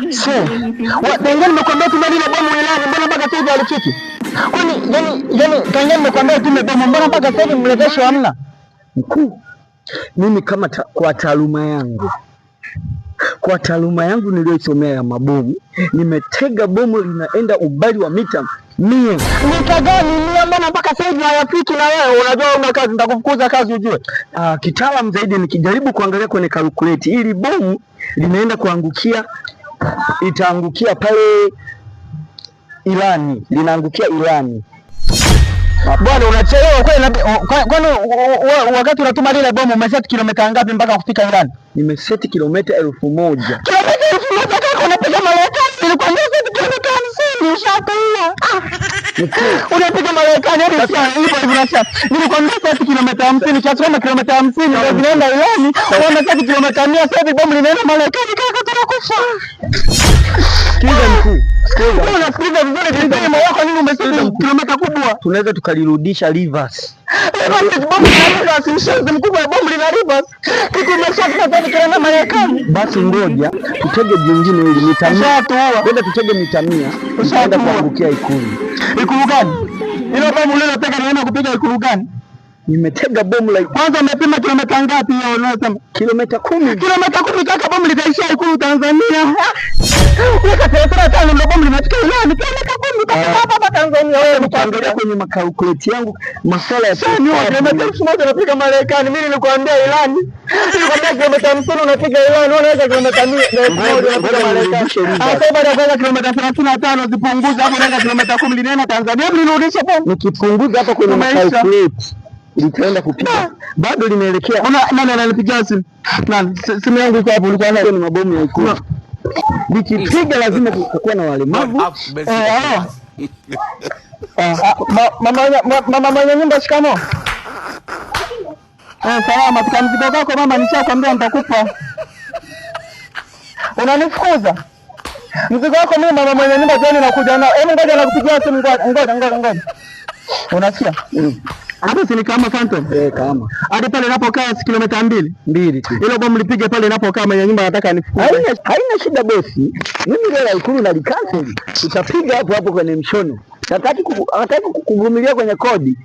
So, tangia nimekwambia tu lile bomu ilani, mbona mpaka sasa hivi alifiki? Kwani yani tangia nimekwambia tu lile bomu, mbona mpaka sasa hivi mrejesho hamna? Mkuu, mimi kama kwa taaluma yangu niliyoisomea ya mabomu, nimetega bomu linaenda umbali wa mita 100. Mita gani 100? Mbona mpaka sasa hivi hayafiki? Na wewe unajua una kazi, nitakufukuza kazi ujue. Kitaalamu zaidi nikijaribu kuangalia kwenye calculate, ili bomu linaenda kuangukia, itaangukia pale Irani, linaangukia Irani. Bwana unachelewa kwani wakati unatuma lile bomu umeseti kilomita ngapi mpaka kufika Irani? Nimeseti kilomita 1000. Kilomita 1000 kaka, unapiga Marekani? Nilikwambia seti kilomita 50 ushapewa. Unapiga Marekani hadi sasa hivyo hivyo. Nilikwambia seti kilomita 50, kiasi kama kilomita 50 ndio zinaenda Irani, unaseti kilomita 100, sasa hivi bomu linaenda Marekani kaka, tunakufa. Sikiliza mkuu. Unasikiliza vizuri moyo wako, nini umesema kilomita kubwa? Tunaweza tukalirudisha reverse. Bomu lina reverse, mshenzi mkubwa wa bomu lina reverse. Kitu umeshafika sasa kinaenda Marekani. Basi ngoja tutege jingine ili mita 100. Ngoja tutege mita 100. Tutaenda kuangukia Ikulu. Ikulu gani? Ile bomu lile nataka nienda kupiga Ikulu gani? Nimetega bomu la kwanza. Umepima kilomita ngapi hiyo unasema? Kilomita 10. Kilomita 10 kaka, bomu litaishia Ikulu Tanzania. Weka telefoni tano ndio bomu linafika Irani. Kilomita 10 hapa Tanzania. Wewe mtaangalia kwenye makalkuleti yangu masuala ya sasa. Ni kilomita 1000 unapiga Marekani. Mimi nilikwambia Irani. Nilikwambia kilomita 50 unapiga Irani. Unaweza kilomita 100 unapiga Marekani. Sasa baada ya kwenda kilomita 35 zipunguza hapo, unaenda kilomita 10 linaenda Tanzania. Hebu nirudishe hapo. Nikipunguza hapo kwenye makalkuleti litaenda kupiga. Bado linaelekea. Nani ananipigia simu? Nani? Simu yangu iko hapo, ulikuwa nayo. Ni mabomu ya Ikulu. Nikipiga lazima kukuwa na walemavu. Mama mwenye nyumba, shikamo. Salama, tukamzigo kwako mama, nishakwambia nitakupa. Unanifukuza? Mzigo wako mimi mama mwenye nyumba jioni nakuja nao. Hebu ngoja nakupigia simu, ngoja. Unasikia? Hapo si ni kama Phantom? Kama. Hadi pale inapokaa kilomita 2 tu. Ile bomu lipige pale inapokaa mwenye nyumba anataka anifukuze. Haina shida bosi. Mimi leo Ikulu na cancel. Tutapiga hapo kwenye mshono. Nataki kukuvumilia kwenye kodi.